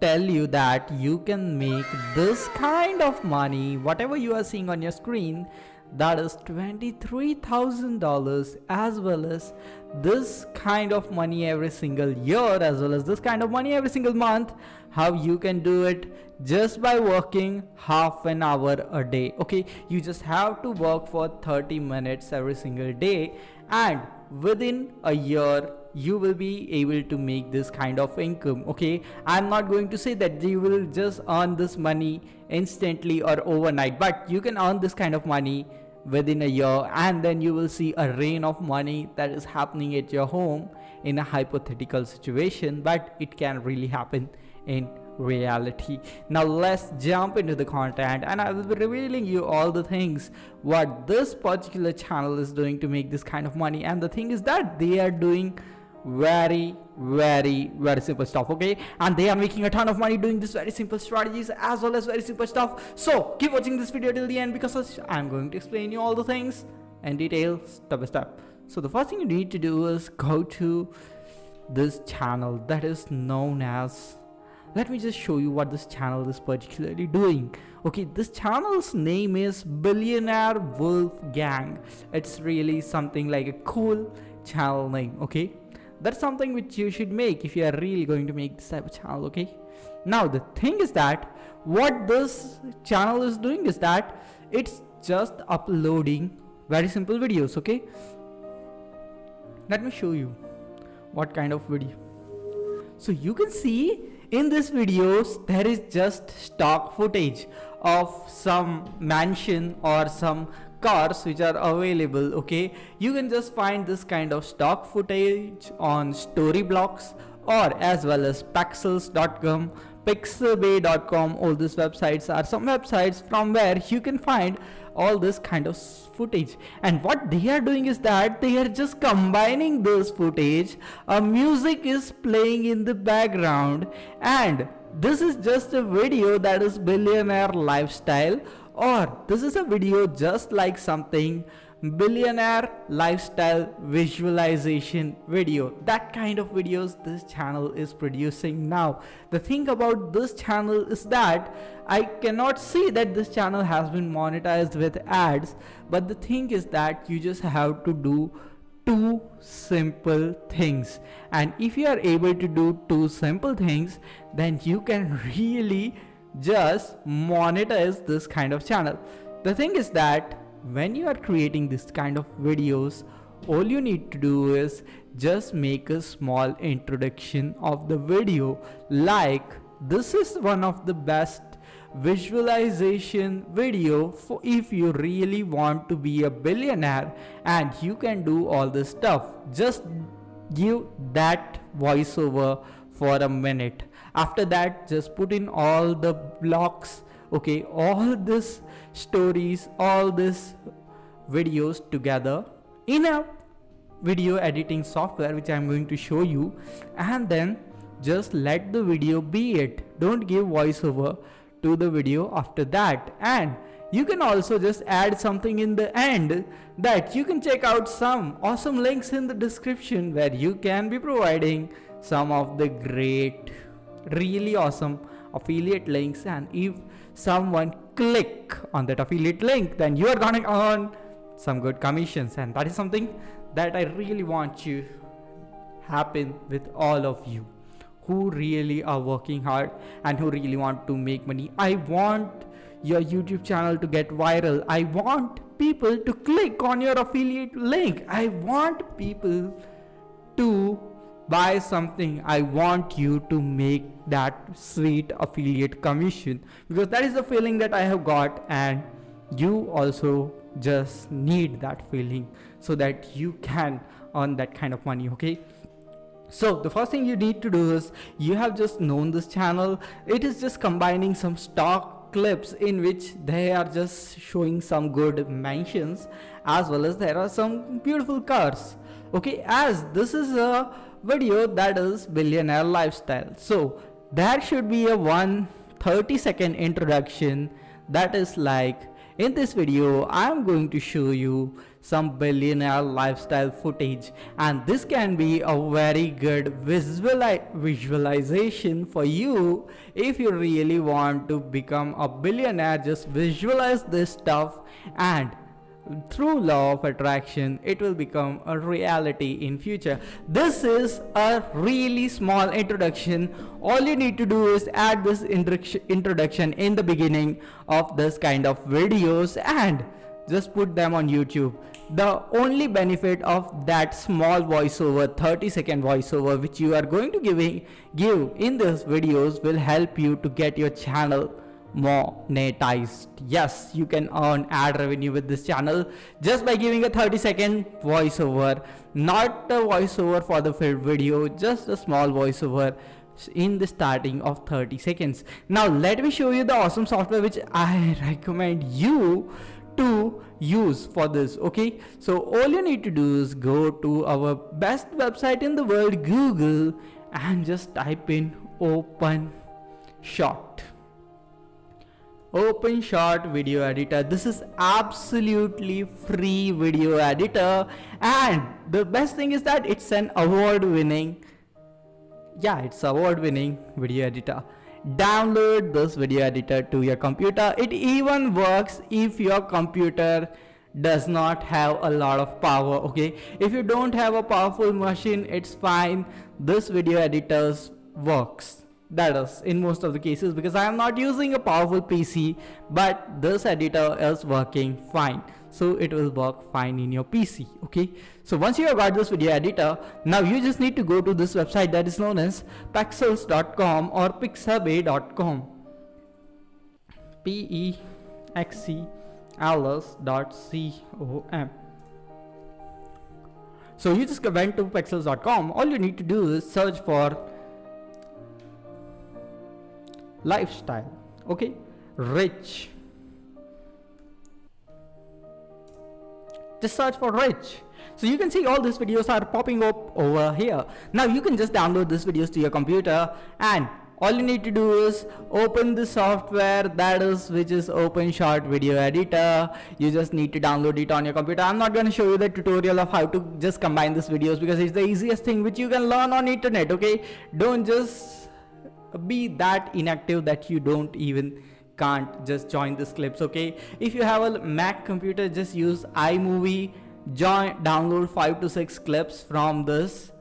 tell you that you can make this kind of money, whatever you are seeing on your screen, that is $23,000, as well as this kind of money every single year, as well as this kind of money every single month. How you can do it? Just by working half an hour a day. Okay, you just have to work for 30 minutes every single day, and within a year you will be able to make this kind of income. Okay, I'm not going to say that you will just earn this money instantly or overnight, but you can earn this kind of money within a year, and then you will see a rain of money that is happening at your home in a hypothetical situation, but it can really happen in reality. Now let's jump into the content, and I will be revealing you all the things what this particular channel is doing to make this kind of money. And the thing is that they are doing very simple stuff, okay, and they are making a ton of money doing this very simple strategies as well as very simple stuff. So keep watching this video till the end, because I'm going to explain you all the things in detail, step by step. So the first thing you need to do is go to this channel that is known as, let me just show you what this channel is particularly doing. Okay, this channel's name is Billionaire Wolf Gang. It's really something like a cool channel name. Okay, that's something which you should make if you are really going to make this type of channel. Okay, now the thing is that what this channel is doing is that it's just uploading very simple videos. Okay, let me show you what kind of video. So you can see in this videos there is just stock footage of some mansion or some cars which are available. Okay, you can just find this kind of stock footage on Storyblocks or as well as Pexels.com, Pixabay.com. All these websites are some websites from where you can find all this kind of footage. And what they are doing is that they are just combining this footage. A music is playing in the background, and this is just a video that is billionaire lifestyle, or this is a video just like something billionaire lifestyle visualization video. That kind of videos this channel is producing. Now the thing about this channel is that I cannot see that this channel has been monetized with ads, but the thing is that you just have to do two simple things, and if you are able to do two simple things, then you can really just monetize this kind of channel. The thing is that when you are creating this kind of videos, all you need to do is just make a small introduction of the video, like this is one of the best visualization video for if you really want to be a billionaire, and you can do all this stuff. Just give that voiceover for a minute. After that, just put in all the blocks, okay, all this stories, all this videos together in a video editing software which I'm going to show you, and then just let the video be it. Don't give voiceover to the video after that. And you can also just add something in the end that you can check out some awesome links in the description where you can be providing some of the great, really awesome affiliate links, and if someone click on that affiliate link, then you are gonna earn some good commissions. And that is something that I really want to happen with all of you who really are working hard and who really want to make money. I want your YouTube channel to get viral. I want people to click on your affiliate link. I want people to buy something. I want you to make that sweet affiliate commission, because that is the feeling that I have got, and you also just need that feeling so that you can earn that kind of money. Okay, so the first thing you need to do is, you have just known this channel. It is just combining some stock clips in which they are just showing some good mansions, as well as there are some beautiful cars. Okay, as this is a video that is billionaire lifestyle, so there should be a 1-30-second introduction that is like, in this video I'm going to show you some billionaire lifestyle footage, and this can be a very good visualization for you. If you really want to become a billionaire, just visualize this stuff, and through law of attraction it will become a reality in future. This is a really small introduction. All you need to do is add this introduction in the beginning of this kind of videos and just put them on YouTube. The only benefit of that small voiceover, 30-second voiceover, which you are going to give in these videos, will help you to get your channel monetized. Yes, you can earn ad revenue with this channel just by giving a 30-second voiceover, not a voiceover for the full video, just a small voiceover in the starting of 30 seconds. Now let me show you the awesome software which I recommend you to use for this. Okay, so all you need to do is go to our best website in the world, Google, and just type in OpenShot video editor. This is absolutely free video editor, and the best thing is that it's an award-winning video editor. Download this video editor to your computer. It even works if your computer does not have a lot of power. Okay, if you don't have a powerful machine, it's fine. This video editor works. That is in most of the cases, because I am not using a powerful PC, but this editor is working fine, so it will work fine in your PC. Okay, so once you have got this video editor, now you just need to go to this website that is known as pexels.com or pixabay.com, pexels.com. So you just went to pexels.com. All you need to do is search for lifestyle. Okay, rich, just search for rich. So you can see all these videos are popping up over here. Now you can just download these videos to your computer, and all you need to do is open the software which is OpenShot video editor. You just need to download it on your computer. I'm not going to show you the tutorial of how to just combine these videos, because it's the easiest thing which you can learn on internet. Okay, don't just be that inactive that you can't just join these clips. Okay, if you have a Mac computer, just use iMovie, download 5 to 6 clips from this,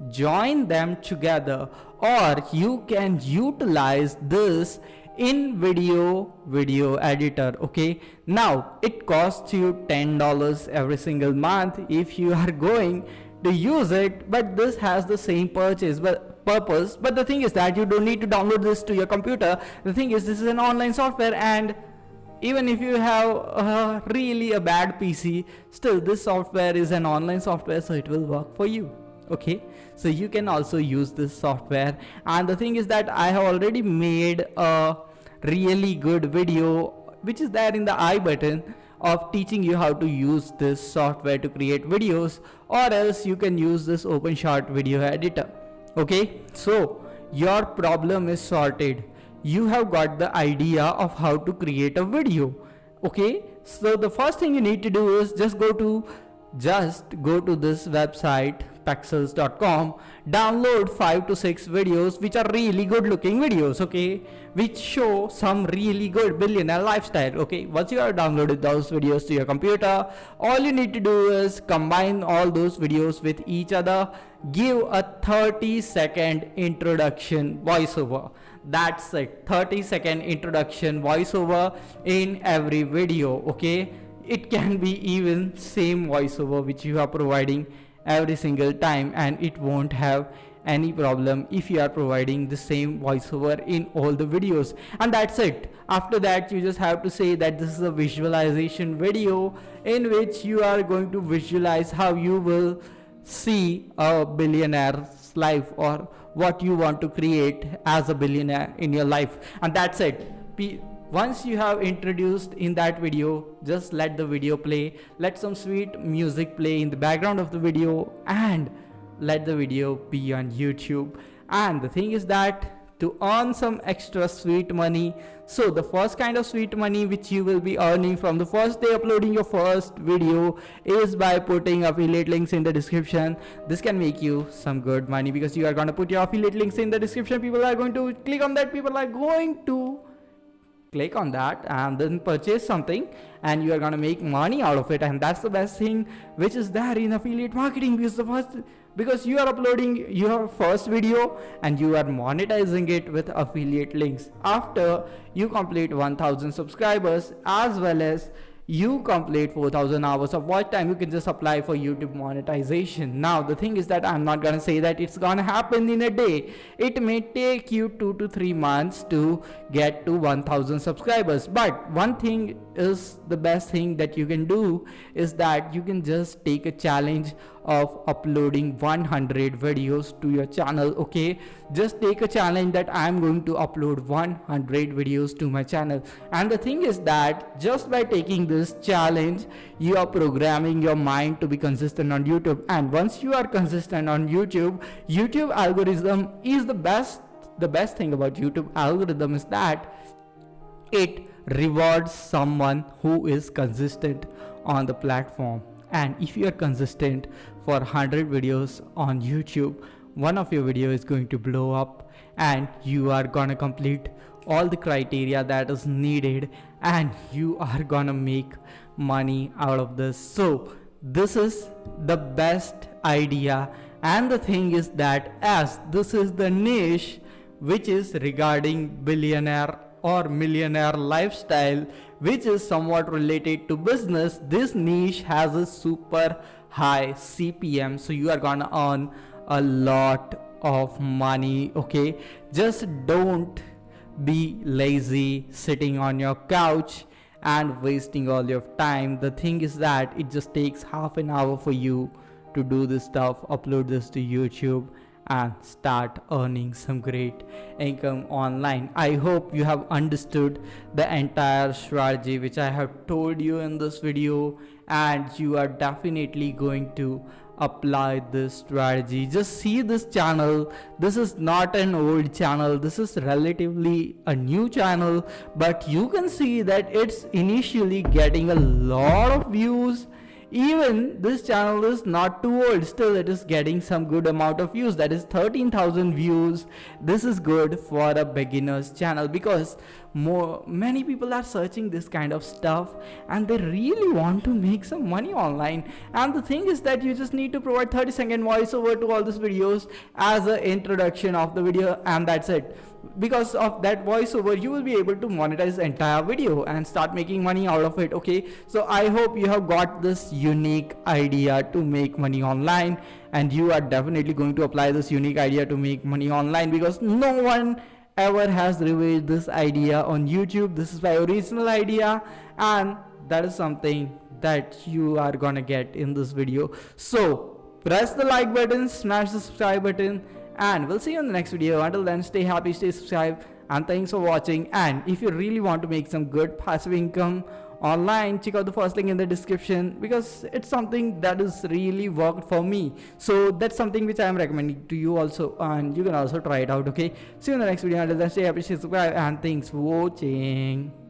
join them together, or you can utilize this in video editor. Okay, now it costs you $10 every single month if you are going to use it, but this has the same purpose. But the thing is that you don't need to download this to your computer. The thing is, this is an online software, and even if you have really a bad PC, still this software is an online software, so it will work for you. Okay, so you can also use this software. And the thing is that I have already made a really good video which is there in the I button of teaching you how to use this software to create videos, or else you can use this OpenShot video editor. Okay, so your problem is sorted. You have got the idea of how to create a video. Okay, so the first thing you need to do is just go to this website, pexels.com, download 5 to 6 videos which are really good looking videos. Okay, which show some really good billionaire lifestyle. Okay, once you have downloaded those videos to your computer, all you need to do is combine all those videos with each other, give a 30-second introduction voiceover. That's it, 30-second introduction voiceover in every video. Okay, it can be even same voiceover which you are providing every single time, and it won't have any problem if you are providing the same voiceover in all the videos. And that's it. After that, you just have to say that this is a visualization video in which you are going to visualize how you will see a billionaire's life, or what you want to create as a billionaire in your life. And that's it. Once you have introduced in that video, just let the video play, let some sweet music play in the background of the video, and let the video be on YouTube. And the thing is that to earn some extra sweet money. So the first kind of sweet money which you will be earning from the first day uploading your first video is by putting affiliate links in the description. This can make you some good money because you are going to put your affiliate links in the description. People are going to click on that, people are going to click on that and then purchase something, and you are going to make money out of it. And that's the best thing which is there in affiliate marketing, because you are uploading your first video and you are monetizing it with affiliate links after you complete 1000 subscribers, as well as you complete 4000 hours of watch time. You can just apply for YouTube monetization. Now the thing is that I'm not gonna say that it's gonna happen in a day. It may take you 2 to 3 months to get to 1000 subscribers, but one thing is the best thing that you can do is that you can just take a challenge of uploading 100 videos to your channel. Okay, just take a challenge that I'm going to upload 100 videos to my channel. And the thing is that just by taking this challenge, you are programming your mind to be consistent on YouTube. And once you are consistent on YouTube algorithm is the best thing about YouTube algorithm is that it rewards someone who is consistent on the platform. And if you are consistent for 100 videos on YouTube, one of your video is going to blow up and you are gonna complete all the criteria that is needed and you are gonna make money out of this. So this is the best idea. And the thing is that as this is the niche which is regarding billionaire or millionaire lifestyle, which is somewhat related to business, this niche has a super high CPM, so you are gonna earn a lot of money. Okay, just don't be lazy sitting on your couch and wasting all your time. The thing is that it just takes half an hour for you to do this stuff, upload this to YouTube and start earning some great income online. I hope you have understood the entire strategy which I have told you in this video, and you are definitely going to apply this strategy. Just see this channel. This is not an old channel, this is relatively a new channel, but you can see that it's initially getting a lot of views. Even this channel is not too old, still it is getting some good amount of views, that is 13,000 views. This is good for a beginner's channel because many people are searching this kind of stuff and they really want to make some money online. And the thing is that you just need to provide 30-second voiceover to all these videos as an introduction of the video, and that's it. Because of that voiceover you will be able to monetize the entire video and start making money out of it. Okay, so I hope you have got this unique idea to make money online, and you are definitely going to apply this unique idea to make money online because no one ever has revealed this idea on YouTube. This is my original idea, and that is something that you are gonna get in this video. So press the like button, smash the subscribe button, and we'll see you in the next video. Until then, stay happy, stay subscribed, and thanks for watching. And if you really want to make some good passive income online, check out the first link in the description because it's something that is really worked for me. So that's something which I am recommending to you also, and you can also try it out. Okay, see you in the next video. Until then, stay happy, stay subscribed, and thanks for watching.